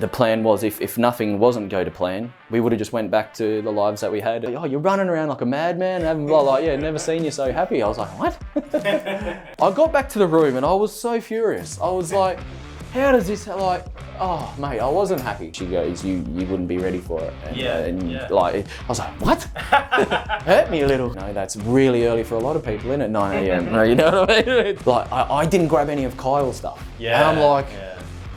the plan was if nothing wasn't go to plan, we would have just went back to the lives that we had. Oh, you're running around like a madman, and like, yeah, never seen you so happy. I was like, what? I got back to the room and I was so furious. I was like, how does this, like, oh mate, I wasn't happy. She goes, you wouldn't be ready for it. And, like, I was like, what? Hurt me a little. No, that's really early for a lot of people, isn't it? 9 a.m. No, you know what I mean? Like, I didn't grab any of Kyle's stuff. Yeah. And I'm like,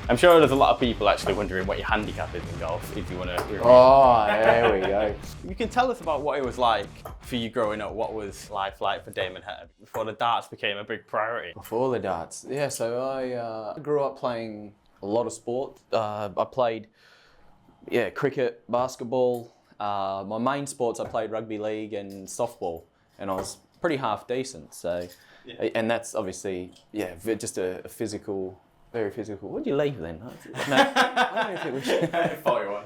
I'm sure there's a lot of people actually wondering what your handicap is in golf, if you want to review. Oh, there we go. You can tell us about what it was like for you growing up. What was life like for Damon Heta before the darts became a big priority? Before the darts, yeah. So I grew up playing a lot of sport. I played, cricket, basketball. My main sports, I played rugby league and softball, and I was pretty half decent. So, and that's obviously, just a physical. Very physical. What'd you leave then? I don't think we should. 41.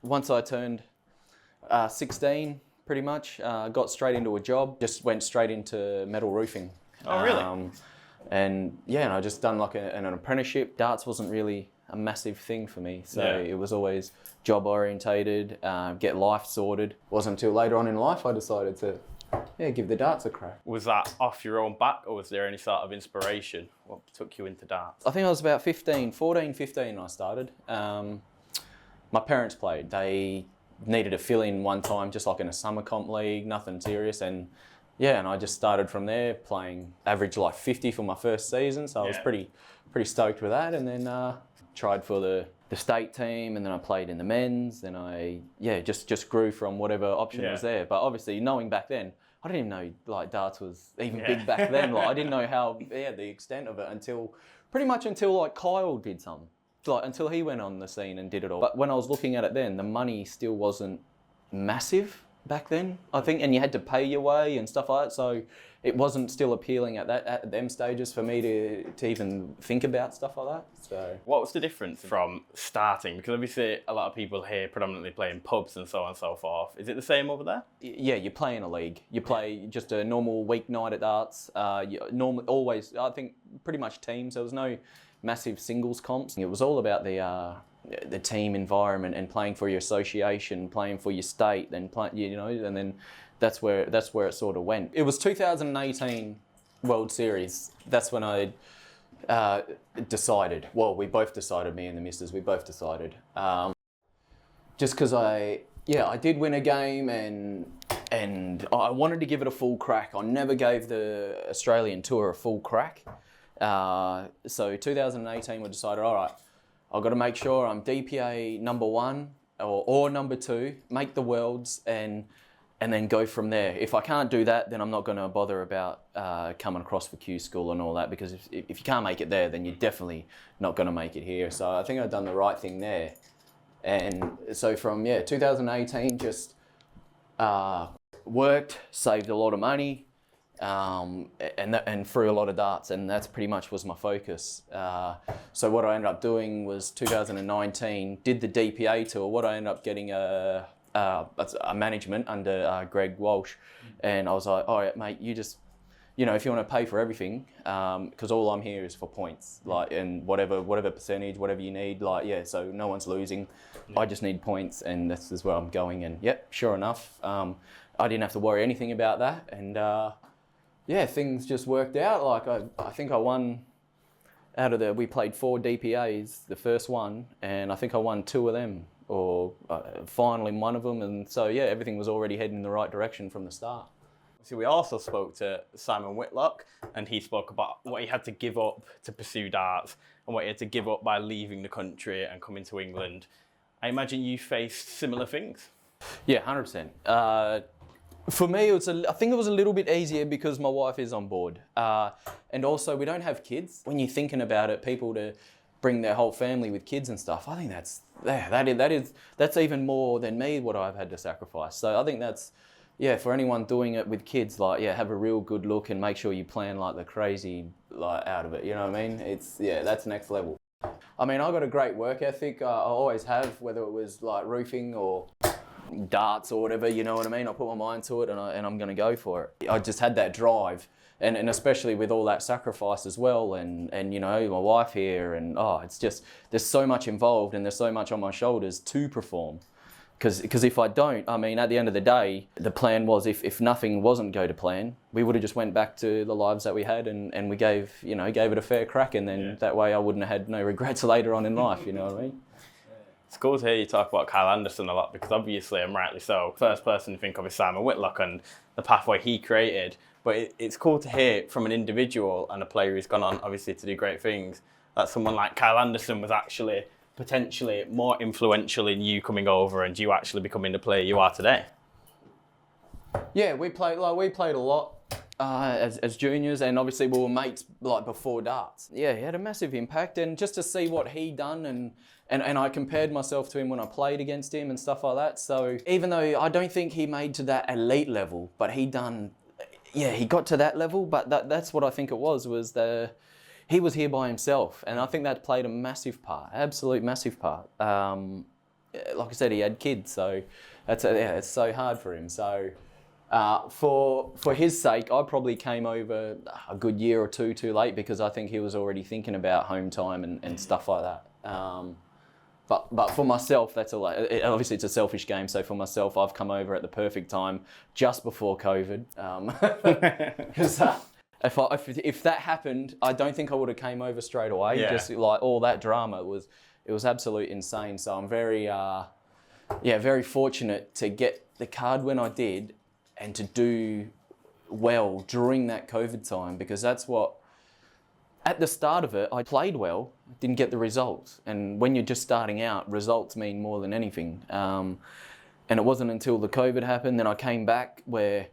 Once I turned 16, pretty much, got straight into a job. Just went straight into metal roofing. Oh, really? And I just done like an apprenticeship. Darts wasn't really a massive thing for me, so it was always job orientated, get life sorted. Wasn't until later on in life I decided to give the darts a crack. Was that off your own back, or was there any sort of inspiration? What took you into darts? I think I was about 15 I started. My parents played. They needed a fill-in one time, just like in a summer comp league, nothing serious. And I just started from there, playing average like 50 for my first season. So I was pretty stoked with that. And then tried for the state team, and then I played in the men's. Then I just grew from whatever option was there. But obviously, knowing back then, I didn't even know like darts was even big back then. Like I didn't know how the extent of it until like Kyle did some. Like until he went on the scene and did it all. But when I was looking at it then, the money still wasn't massive back then, I think, and you had to pay your way and stuff like that. So it wasn't still appealing at them stages for me to even think about stuff like that. So what was the difference from starting? Because obviously a lot of people here predominantly play in pubs and so on and so forth. Is it the same over there? Yeah, you play in a league. You play just a normal weeknight at darts. Always, I think, pretty much teams. There was no massive singles comps. It was all about the team environment and playing for your association, playing for your state, then and then that's where it sort of went. It was 2018 World Series. That's when I decided. Well, we both decided. Me and the missus, we both decided. Just because I did win a game and I wanted to give it a full crack. I never gave the Australian Tour a full crack. So 2018 we decided, all right, I've got to make sure I'm DPA number 1 or number 2, make the Worlds and then go from there. If I can't do that, then I'm not going to bother about coming across for Q School and all that, because if you can't make it there, then you're definitely not going to make it here. So I think I've done the right thing there. And so from 2018, just worked, saved a lot of money, and threw a lot of darts, and that's pretty much was my focus. So what I ended up doing was 2019, did the DPA tour. What I ended up getting a management under Greg Walsh, and I was like, all right, mate, you just, if you want to pay for everything, because all I'm here is for points, like, and whatever percentage, whatever you need, so no one's losing. I just need points, and this is where I'm going. And sure enough, I didn't have to worry anything about that, and things just worked out. Like I think I won we played 4 DPAs, the first one, and I think I won 2 of them, or finally one of them, and so everything was already heading in the right direction from the start. So we also spoke to Simon Whitlock, and he spoke about what he had to give up to pursue darts and what he had to give up by leaving the country and coming to England. I imagine you faced similar things. Yeah, 100%. For me, I think it was a little bit easier because my wife is on board, and also we don't have kids. When you're thinking about it, people to bring their whole family with kids and stuff, I think that's even more than me what I've had to sacrifice. So I think that's for anyone doing it with kids, have a real good look and make sure you plan like the crazy out of it. You know what I mean? It's that's next level. I mean, I got a great work ethic. I always have, whether it was like roofing or darts or whatever, you know what I mean? I put my mind to it and I'm going to go for it. I just had that drive. And especially with all that sacrifice as well, and you know, my wife here, and it's just, there's so much involved and there's so much on my shoulders to perform. Because if I don't, I mean, at the end of the day, the plan was if nothing wasn't go to plan, we would have just went back to the lives that we had and we gave it a fair crack, and then that way I wouldn't have had no regrets later on in life, you know what I mean? It's cool to hear you talk about Kyle Anderson a lot, because obviously, and rightly so, first person to think of is Simon Whitlock and the pathway he created. But it's cool to hear from an individual and a player who's gone on, obviously, to do great things, that someone like Kyle Anderson was actually potentially more influential in you coming over and you actually becoming the player you are today. Yeah, we played a lot as juniors, and obviously we were mates like before darts. Yeah, he had a massive impact, and just to see what he done, and I compared myself to him when I played against him and stuff like that. So even though I don't think he made to that elite level, but he got to that level. But that's what I think it was he was here by himself, and I think that played a massive part, absolute massive part. Like I said, he had kids, so it's so hard for him. So for his sake, I probably came over a good year or two too late, because I think he was already thinking about home time and stuff like that. But for myself, that's obviously it's a selfish game. So for myself, I've come over at the perfect time, just before COVID. Because if that happened, I don't think I would have came over straight away. Yeah. Just like all that drama, it was absolutely insane. So I'm very very fortunate to get the card when I did, and to do well during that COVID time, because that's what. At the start of it, I played well, didn't get the results. And when you're just starting out, results mean more than anything. And it wasn't until the COVID happened, then I came back, where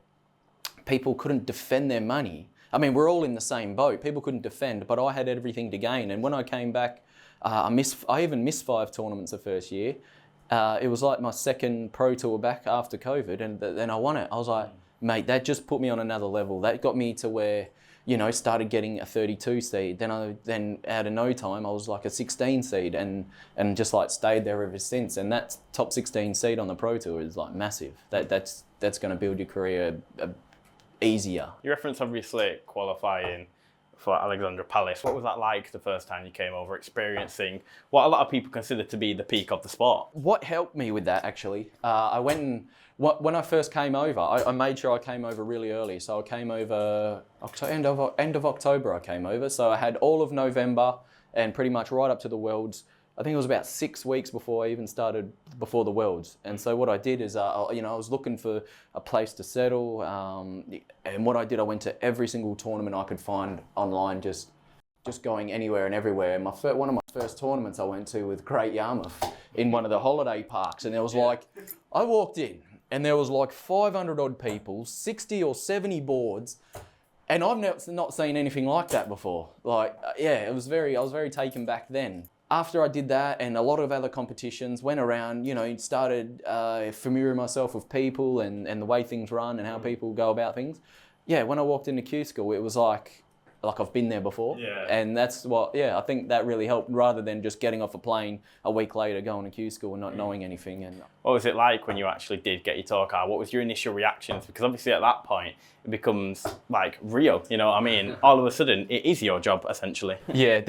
people couldn't defend their money. I mean, we're all in the same boat. People couldn't defend, but I had everything to gain. And when I came back, I even missed 5 tournaments the first year. It was like my second pro tour back after COVID, and then I won it. I was like, mate, that just put me on another level. That got me to where, you know, started getting a 32 seed. Then out of no time, I was like a 16 seed, and just like stayed there ever since. And that top 16 seed on the Pro Tour is like massive. That's going to build your career easier. You referenced obviously qualifying for Alexandra Palace. What was that like the first time you came over, experiencing what a lot of people consider to be the peak of the sport? What helped me with that, actually, I went and when I first came over, I made sure I came over really early. So I came over end of October. I came over, so I had all of November and pretty much right up to the Worlds. I think it was about 6 weeks before I even started before the Worlds. And so what I did is, I was looking for a place to settle. And what I did, I went to every single tournament I could find online, just going anywhere and everywhere. One of my first tournaments I went to with Great Yarmouth in one of the holiday parks, and there was I walked in, and there was like 500 odd people, 60 or 70 boards, and I've not seen anything like that before. I was very taken back then. After I did that and a lot of other competitions, went around, started familiarizing myself with people and the way things run and how people go about things. Yeah, when I walked into Q School, it was like I've been there before. Yeah. And that's I think that really helped, rather than just getting off a plane a week later, going to Q School and not knowing anything. And what was it like when you actually did get your tour card? What was your initial reactions? Because obviously at that point, it becomes like real, you know what I mean? All of a sudden, it is your job, essentially. Yeah, it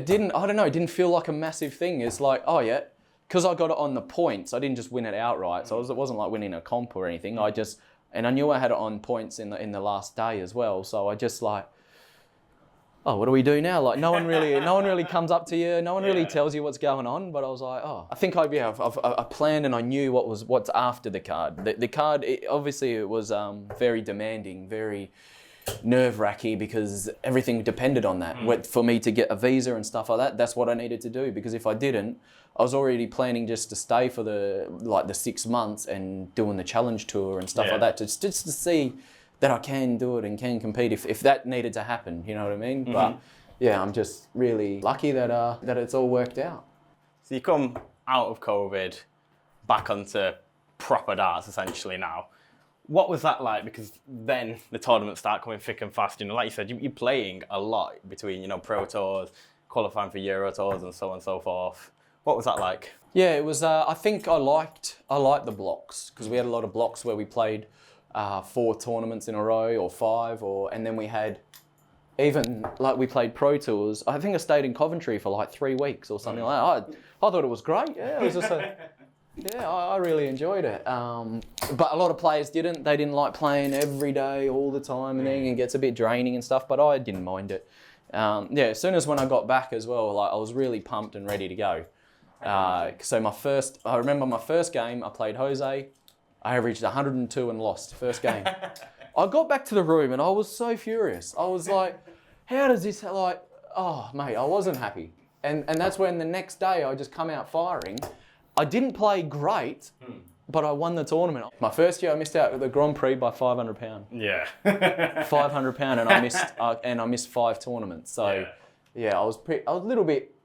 didn't feel like a massive thing. It's like, oh yeah, because I got it on the points, I didn't just win it outright. So it wasn't like winning a comp or anything. And I knew I had it on points in the last day as well. So I just what do we do now? Like no one really comes up to you. No one really tells you what's going on. But I was like, I think I planned and I knew what's after the card. The card, obviously it was very demanding, very nerve-wracking, because everything depended on that. For me to get a visa and stuff like that, that's what I needed to do, because if I didn't, I was already planning just to stay for the 6 months and doing the challenge tour and stuff like that, just to see that I can do it and can compete if that needed to happen, you know what I mean? Mm-hmm. But yeah, I'm just really lucky that it's all worked out. So you come out of COVID, back onto proper darts essentially now. What was that like? Because then the tournaments start coming thick and fast. Like you said, you're playing a lot between, pro tours, qualifying for Euro tours and so on and so forth. What was that like? Yeah, it was. I think I liked the blocks because we had a lot of blocks where we played 4 tournaments in a row or 5, and then we had even like we played pro tours. I think I stayed in Coventry for like 3 weeks or something like that. I thought it was great. Yeah, it was just I really enjoyed it. But a lot of players didn't. They didn't like playing every day, all the time, and then it gets a bit draining and stuff. But I didn't mind it. As soon as when I got back as well, like I was really pumped and ready to go. So I remember my first game, I played Jose. I averaged 102 and lost first game. I got back to the room and I was so furious. I was like, how does this, like, oh mate, I wasn't happy. And that's when the next day I just come out firing. I didn't play great, but I won the tournament. My first year I missed out at the Grand Prix by £500. Yeah. £500 and I missed 5 tournaments. So I was a little bit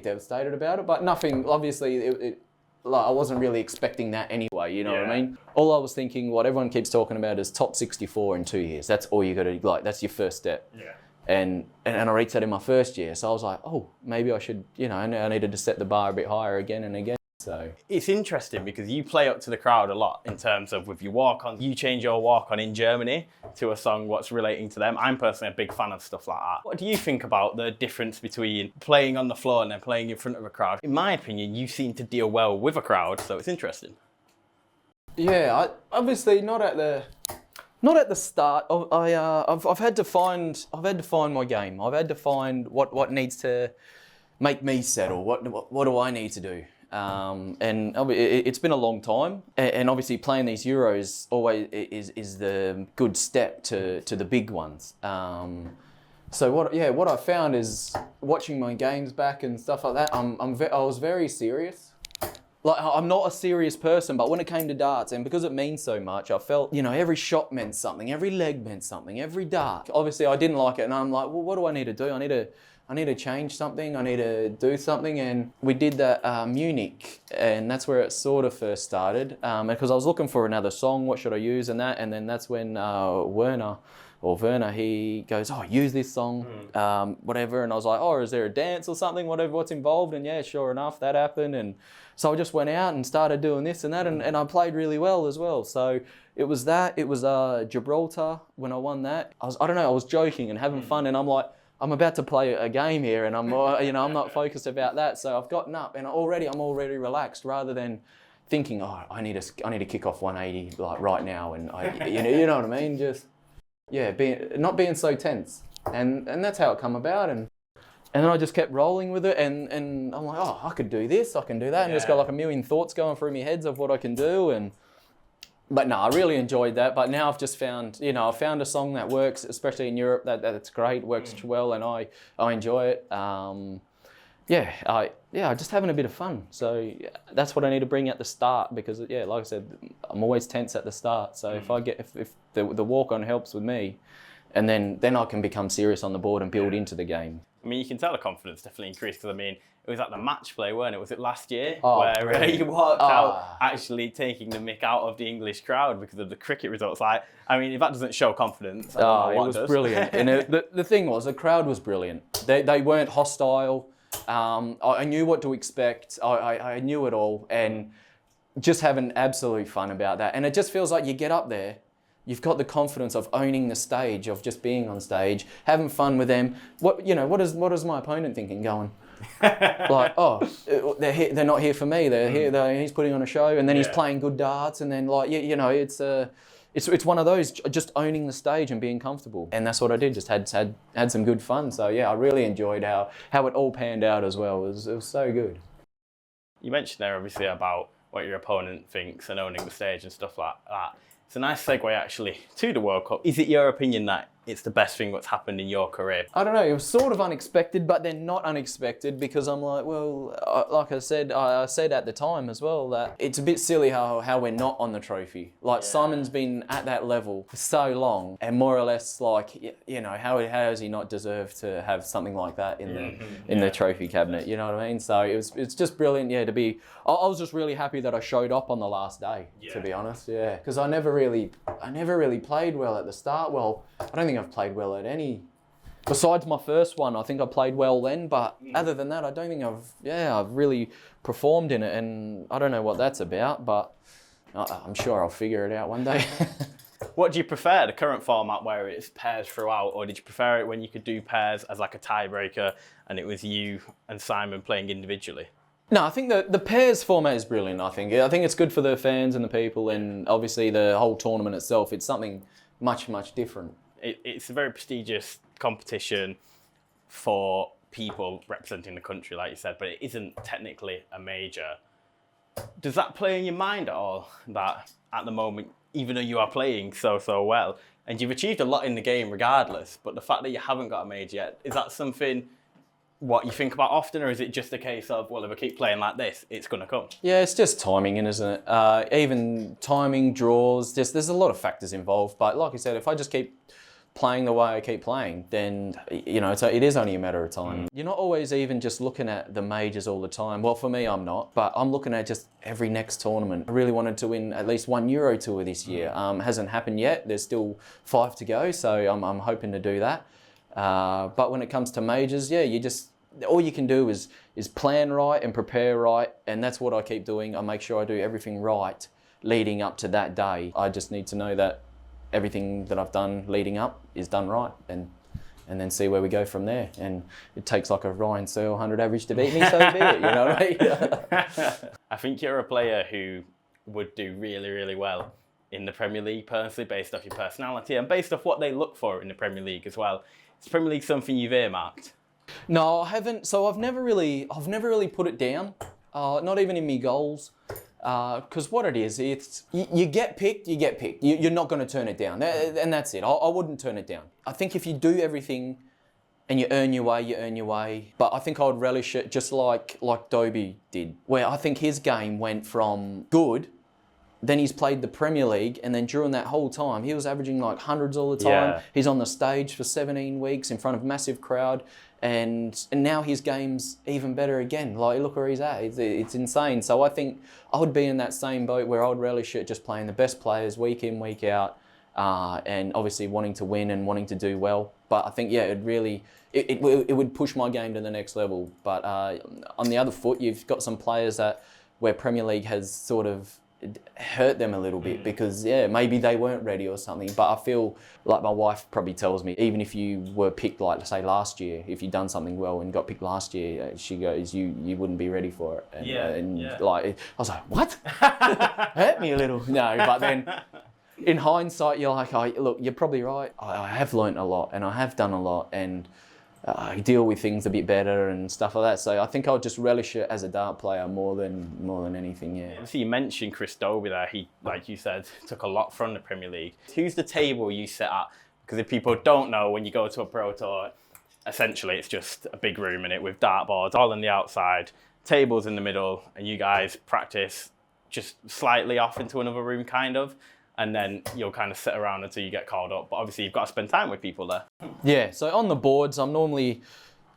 devastated about it, but nothing. Obviously, like I wasn't really expecting that anyway. You know what I mean? All I was thinking, what everyone keeps talking about, is top 64 in 2 years. That's all you got to like. That's your first step. Yeah. And I reached that in my first year, so I was like, oh, maybe I should. I needed to set the bar a bit higher again and again. So it's interesting because you play up to the crowd a lot in terms of with your walk-on. You change your walk-on in Germany to a song what's relating to them. I'm personally a big fan of stuff like that. What do you think about the difference between playing on the floor and then playing in front of a crowd? In my opinion, you seem to deal well with a crowd, so it's interesting. Yeah, obviously not at the start. I've had to find my game. I've had to find what needs to make me settle. What do I need to do? And it's been a long time, and obviously playing these Euros always is the good step to the big ones. So what I found is watching my games back and stuff like that. I was very serious. Like I'm not a serious person, but when it came to darts, and because it means so much, I felt every shot meant something, every leg meant something, every dart. Obviously, I didn't like it, and I'm like, well, what do I need to do? I need to change something, I need to do something, and we did that Munich, and that's where it sort of first started, because I was looking for another song, what should I use, and then that's when Werner, he goes, oh, use this song, whatever, and I was like, oh, is there a dance or something, what's involved, and yeah, sure enough, that happened, and so I just went out and started doing this and that, and I played really well as well, so it was Gibraltar, when I won that, I was joking and having fun, and I'm like, I'm about to play a game here, and I'm not focused about that. So I've gotten up, and I'm already relaxed, rather than thinking, oh, I need to kick off 180 like right now, and you know what I mean? Just not being so tense, and that's how it come about, and then I just kept rolling with it, and I'm like, oh, I could do this, I can do that, and just got like a million thoughts going through my heads of what I can do, But no, I really enjoyed that. But now I've just found, I found a song that works, especially in Europe. That's great, works well, and I enjoy it. Just having a bit of fun. So that's what I need to bring at the start, because like I said, I'm always tense at the start. So if the walk on helps with me, and then I can become serious on the board and build into the game. I mean, you can tell the confidence definitely increased, because I mean, it was at the match play, weren't it? Was it last year? Where you walked out actually taking the mick out of the English crowd because of the cricket results. Like, I mean, if that doesn't show confidence, I don't know what it was does. Brilliant. And the thing was, the crowd was brilliant. They weren't hostile. I knew what to expect. I knew it all, and just having absolute fun about that. And it just feels like you get up there, you've got the confidence of owning the stage, of just being on stage, having fun with them. What is my opponent thinking? Going like, oh, they're not here for me. They're here. He's putting on a show, and then he's playing good darts, and then it's one of those, just owning the stage and being comfortable. And that's what I did. Just had some good fun. So yeah, I really enjoyed how it all panned out as well. It was so good. You mentioned there obviously about what your opponent thinks and owning the stage and stuff like that. It's a nice segue actually to the World Cup. Is it your opinion that it's the best thing that's happened in your career? I don't know, it was sort of unexpected, but then not unexpected, because I'm like, well, like I said at the time as well, that it's a bit silly how we're not on the trophy. Like Simon's been at that level for so long, and more or less like, how has he not deserved to have something like that in the trophy cabinet, you know what I mean? So it's just brilliant, to be, I was just really happy that I showed up on the last day, to be honest, because I never really played well at the start. Well, I don't think I've played well at any Besides my first one, I think I played well then, but other than that, I don't think I've really performed in it, and I don't know what that's about, but I'm sure I'll figure it out one day. What do you prefer, the current format where it's pairs throughout, or did you prefer it when you could do pairs as like a tiebreaker and it was you and Simon playing individually? No, I think the pairs format is brilliant. I think it's good for the fans and the people, and obviously the whole tournament itself. It's something much different. It's a very prestigious competition for people representing the country, like you said, but it isn't technically a major. Does that play in your mind at all, that at the moment, even though you are playing so well, and you've achieved a lot in the game regardless, but the fact that you haven't got a major yet, is that something what you think about often, or is it just a case of, well, if I keep playing like this, it's going to come? Yeah, it's just timing, isn't it? Even timing, draws, there's a lot of factors involved. But like I said, if I just keep playing the way I keep playing, then, you know, it is only a matter of time. You're not always even just looking at the majors all the time. Well, for me, I'm not, but I'm looking at just every next tournament. I really wanted to win at least one Euro Tour this year. Hasn't happened yet. There's still 5 to go, so I'm hoping to do that. But when it comes to majors, yeah, all you can do is plan right and prepare right, and that's what I keep doing. I make sure I do everything right leading up to that day. I just need to know that everything that I've done leading up is done right, and then see where we go from there. And it takes like a Ryan Searle 100 average to beat me, so be it, you know what I mean? I think you're a player who would do really well in the Premier League, personally, based off your personality and based off what they look for in the Premier League as well. Is Premier League something you've earmarked? No, I haven't. So I've never really put it down, not even in my goals. Because what it is, it's you get picked, you get picked. You're not going to turn it down, and that's it. I wouldn't turn it down. I think if you do everything and you earn your way, you earn your way. But I think I would relish it just like Dobie did, where I think his game went from good, then he's played the Premier League, and then during that whole time, he was averaging like hundreds all the time. Yeah. He's on the stage for 17 weeks in front of a massive crowd. And now his game's even better again. Like, look where he's at. It's insane. So I think I would be in that same boat where I would relish it just playing the best players week in, week out, and obviously wanting to win and wanting to do well. But I think, yeah, it would push my game to the next level. But on the other foot, you've got some players where Premier League has sort of hurt them a little bit because, yeah, maybe they weren't ready or something. But I feel like my wife probably tells me, even if you were picked, like, say, last year, if you'd done something well and got picked last year, she goes, you wouldn't be ready for it. And, like, I was like, what? Hurt me a little. No, but then in hindsight, you're like, oh, look, you're probably right. I have learnt a lot and I have done a lot, and I deal with things a bit better and stuff like that. So I think I'll just relish it as a dart player more than anything, yeah. Obviously, you mentioned Chris Dobie there. He, like you said, took a lot from the Premier League. Who's the table you sit at? Because if people don't know, when you go to a pro tour, essentially it's just a big room in it with dartboards all on the outside, tables in the middle, and you guys practice just slightly off into another room, kind of. And then you'll kind of sit around until you get called up. But obviously, you've got to spend time with people there. Yeah, so on the boards, I'm normally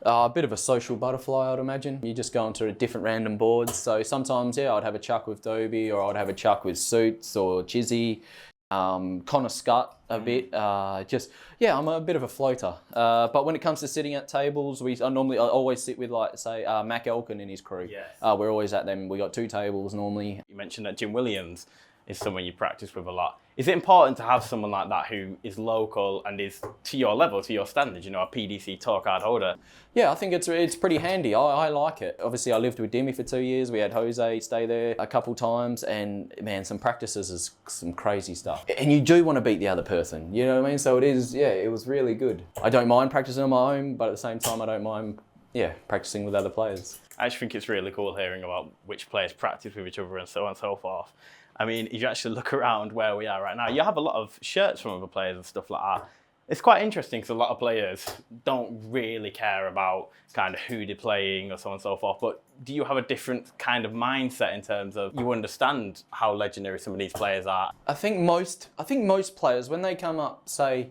a bit of a social butterfly, I'd imagine. You just go onto different random boards. So sometimes, yeah, I'd have a chuck with Dobie, or I'd have a chuck with Suits or Chizzy, Connor Scott a bit. I'm a bit of a floater. But when it comes to sitting at tables, I always sit with, like, say, Mac Elkin and his crew. Yes. We're always at them. We got 2 tables normally. You mentioned that Jim Williams is someone you practice with a lot. Is it important to have someone like that who is local and is to your level, to your standards, you know, a PDC tour card holder? Yeah, I think it's pretty handy. I like it. Obviously, I lived with Dimmy for 2 years. We had Jose stay there a couple times, and man, some practices is some crazy stuff. And you do want to beat the other person, you know what I mean? So it was really good. I don't mind practicing on my own, but at the same time, I don't mind, practicing with other players. I actually think it's really cool hearing about which players practice with each other and so on and so forth. I mean, if you actually look around where we are right now, you have a lot of shirts from other players and stuff like that. It's quite interesting because a lot of players don't really care about kind of who they're playing or so on and so forth. But do you have a different kind of mindset in terms of you understand how legendary some of these players are? I think most players, when they come up, say,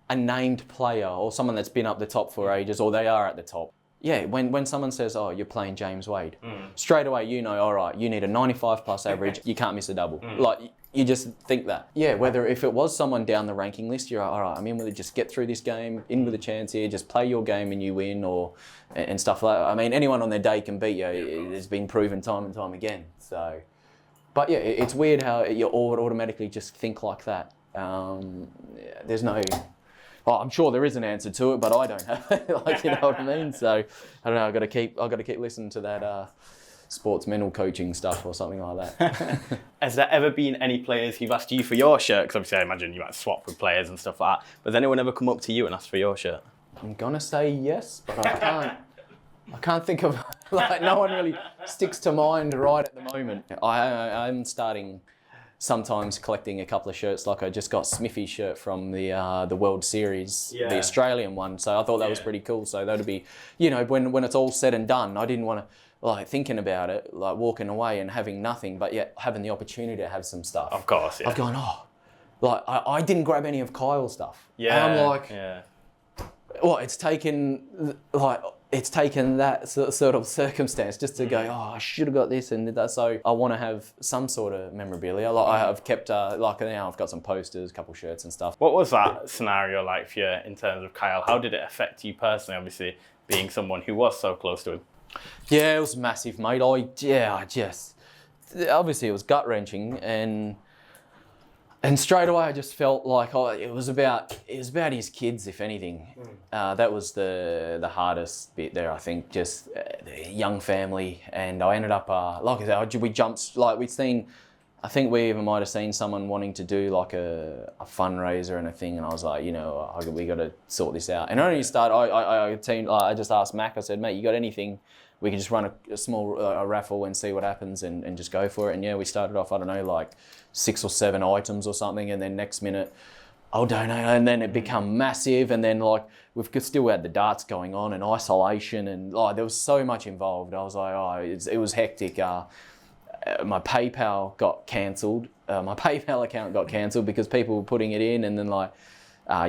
a named player or someone that's been up the top for ages, or they are at the top, yeah, when someone says, oh, you're playing James Wade, straight away you know, all right, you need a 95 plus average, you can't miss a double. Like, you just think that. Yeah, whether if it was someone down the ranking list, you're like, all right, I'm in with it, just get through this game, in with a chance here, just play your game and you win, and stuff like that. I mean, anyone on their day can beat you. It's been proven time and time again. So, but yeah, it's weird how you automatically just think like that. There's no... Oh, I'm sure there is an answer to it, but I don't have it. Like, you know what I mean? So I don't know. I've got to keep listening to that sports mental coaching stuff or something like that. Has there ever been any players who've asked you for your shirt? Because obviously I imagine you might swap with players and stuff like that. But has anyone ever come up to you and asked for your shirt? I'm gonna say yes, but I can't. I can't think of, like, no one really sticks to mind right at the moment. I'm starting sometimes collecting a couple of shirts. Like, I just got Smithy's shirt from the World Series, the Australian one. So I thought that was pretty cool. So that'd be, you know, when it's all said and done, I didn't want to, like, thinking about it, like walking away and having nothing, but yet having the opportunity to have some stuff. Of course, yeah. I've gone, oh, like, I didn't grab any of Kyle's stuff. Yeah. And I'm like, well, it's taken that sort of circumstance just to go, oh, I should have got this and that. So I want to have some sort of memorabilia. Like, I've kept, like, now I've got some posters, a couple shirts and stuff. What was that scenario like for you in terms of Kyle? How did it affect you personally, obviously, being someone who was so close to him? Yeah, it was massive, mate. Obviously it was gut-wrenching, and straight away I just felt like it was about his kids, if anything. That was the hardest bit there, I think, just the young family. And I ended up, like I said, we jumped, like, I think we even might have seen someone wanting to do like a fundraiser and a thing, and I was like, you know, we got to sort this out. And I only started, I just asked Mac, I said, mate, you got anything? We can just run a small raffle and see what happens and just go for it. And yeah, we started off, I don't know, like 6 or 7 items or something, and then next minute, I'll donate, and then it become massive, and then like we've still had the darts going on and isolation, and there was so much involved. I was like, it was hectic. My PayPal got cancelled. My PayPal account got cancelled because people were putting it in, and then like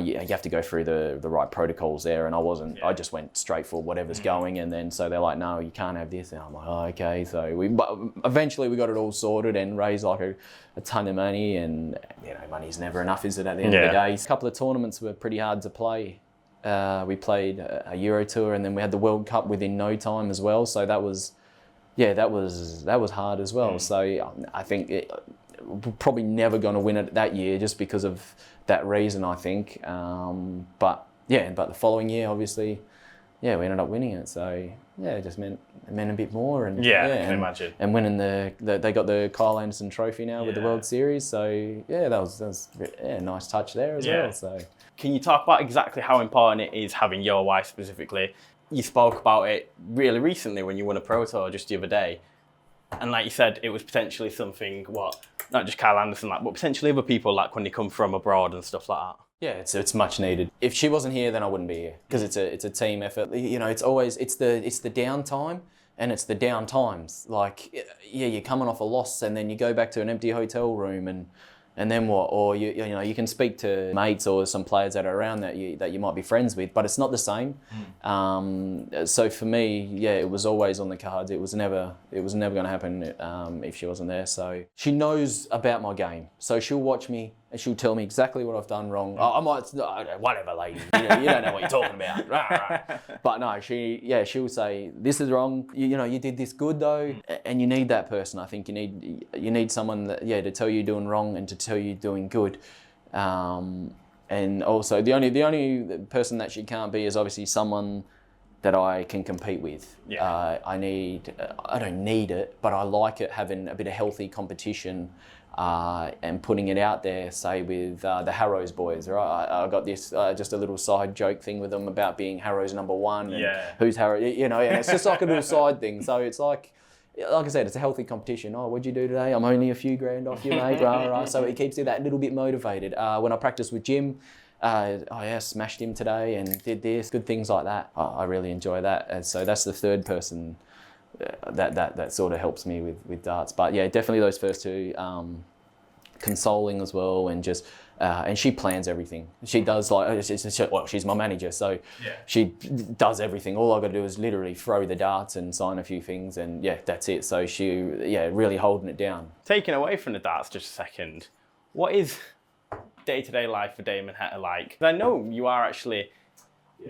you have to go through the right protocols there, and I wasn't. I just went straight for whatever's going, and then so they're like, no, you can't have this, and I'm like, oh, okay. So but eventually we got it all sorted and raised like a ton of money, and you know, money's never enough, is it? At the end of the day, a couple of tournaments were pretty hard to play. We played a Euro Tour, and then we had the World Cup within no time as well. So that was. Yeah, that was hard as well. So I think we're probably never going to win it that year just because of that reason, I think. But the following year, obviously, we ended up winning it. So yeah, it just meant a bit more. And I can imagine. And winning they got the Kyle Anderson Trophy now with the World Series. So yeah, that was a nice touch there as well. So can you talk about exactly how important it is having your wife specifically? You spoke about it really recently when you won a Pro Tour just the other day. And like you said, it was potentially something, not just Kyle Anderson, but potentially other people, like when they come from abroad and stuff like that. Yeah, it's much needed. If she wasn't here, then I wouldn't be here, because it's a team effort. You know, it's the downtime and it's the down times. Like, yeah, you're coming off a loss and then you go back to an empty hotel room and then what? Or you know, you can speak to mates or some players that are around that you might be friends with, but it's not the same. So for me, it was always on the cards. It was never going to happen if she wasn't there. So she knows about my game, so she'll watch me and she'll tell me exactly what I've done wrong. I might, whatever, lady, you don't know what you're talking about. But no, she'll say, this is wrong. You know, you did this good though, and you need that person. I think you need someone that to tell you you're doing wrong and to tell you you're doing good. And also the only person that she can't be is obviously someone that I can compete with. I don't need it, but I like it, having a bit of healthy competition. And putting it out there, say with the Harrows boys, right? I got this just a little side joke thing with them about being Harrows #1 and who's Harrow, you know, and it's just like a little side thing. So it's like I said, it's a healthy competition. Oh, what'd you do today? I'm only a few grand off you, mate. Right. So it keeps you that little bit motivated. When I practice with Jim, smashed him today and did this, good things like that. I really enjoy that. And so that's the third person that sort of helps me with darts. But yeah, definitely those first two, consoling as well, and just And she plans everything. She does she's my manager, so she does everything. All I got to do is literally throw the darts and sign a few things, and yeah, that's it. So she, really holding it down. Taking away from the darts just a second, what is day-to-day life for Damon Heta like? I know you are actually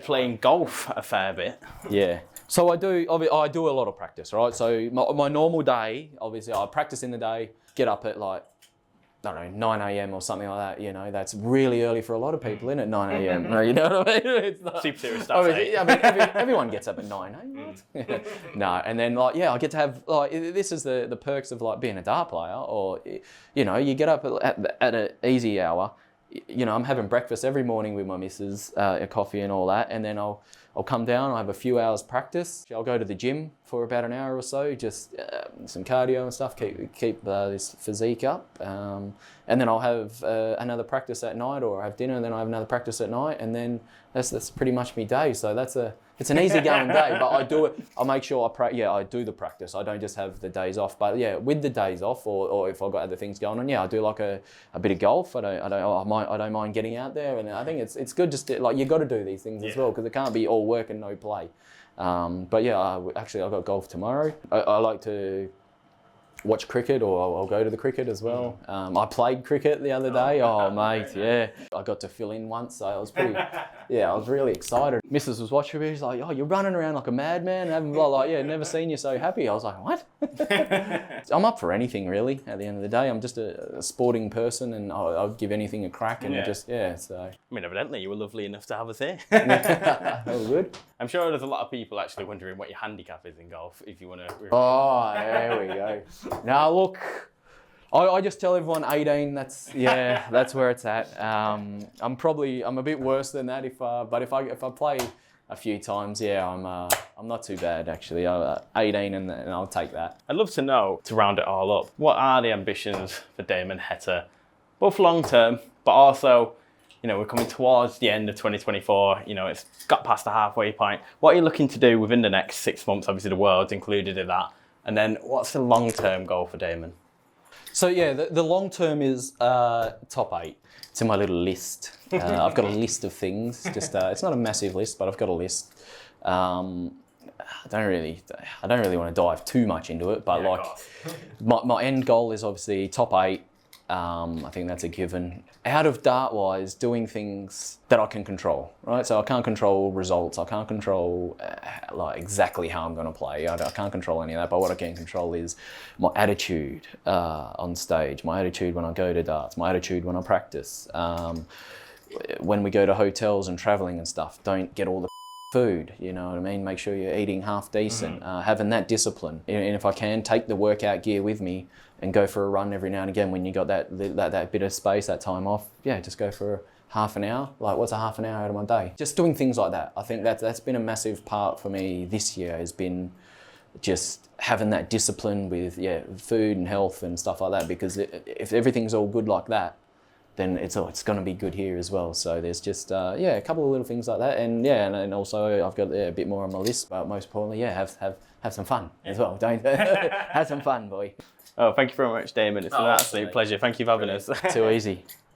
playing golf a fair bit. Yeah. So I do a lot of practice, right? So my normal day, obviously, I practice in the day, get up at like, I don't know, 9 a.m. or something like that. That's really early for a lot of people, isn't it? 9 a.m. You know what I mean? It's not, Super Series stuff. Everyone gets up at 9, eh? No, and then I get to have this is the perks of being a dart player, or you get up at an easy hour. I'm having breakfast every morning with my missus, a coffee and all that, and then I'll come down, I'll have a few hours practice. I'll go to the gym for about an hour or so, just some cardio and stuff, keep this physique up. And then I'll have another practice at night, or I have dinner and then I have another practice at night, and then that's pretty much my day. So it's an easy going day, but I do it. I make sure I do the practice. I don't just have the days off, but with the days off, or if I've got other things going on, I do like a bit of golf. I don't mind getting out there, and I think it's good just to, you got to do these things as well, because it can't be all work and no play. But actually I've got golf tomorrow. I like to watch cricket, or I'll go to the cricket as well. I played cricket the other day. Oh mate, yeah. I got to fill in once, so I was I was really excited. Mrs. was watching me, she's like, oh, you're running around like a madman, never seen you so happy. I was like, what? I'm up for anything really, at the end of the day. I'm just a sporting person, and I'll give anything a crack, and so. I mean, evidently you were lovely enough to have us here. That was good. I'm sure there's a lot of people actually wondering what your handicap is in golf, if you want to... Oh, there we go. Now look, I just tell everyone 18. That's where it's at. I'm a bit worse than that but if I play a few times, I'm not too bad actually. 18 and I'll take that. I'd love to know, to round it all up, what are the ambitions for Damon Heta, both long term, but also, we're coming towards the end of 2024. It's got past the halfway point. What are you looking to do within the next 6 months? Obviously, the world's included in that. And then, what's the long-term goal for Damon? So the long-term is top 8. It's in my little list. I've got a list of things. Just it's not a massive list, but I've got a list. I don't really want to dive too much into it, but my end goal is obviously top 8. I think that's a given. Out of dart-wise, doing things that I can control, right? So I can't control results. I can't control exactly how I'm going to play. I can't control any of that. But what I can control is my attitude on stage, my attitude when I go to darts, my attitude when I practice. When we go to hotels and traveling and stuff, don't get all the food, you know what I mean? Make sure you're eating half decent, having that discipline. And if I can, take the workout gear with me and go for a run every now and again when you got that bit of space, that time off. Just go for half an hour. What's a half an hour out of my day? Just doing things like that. I think that's been a massive part for me this year, has been just having that discipline with food and health and stuff like that, because if everything's all good like that, then it's going to be good here as well. So there's just a couple of little things like that, and also I've got a bit more on my list, but most importantly, have some fun as well. Don't have some fun, boy. Oh, thank you very much, Damon. It's an absolute pleasure. Thank you for having us. Too easy.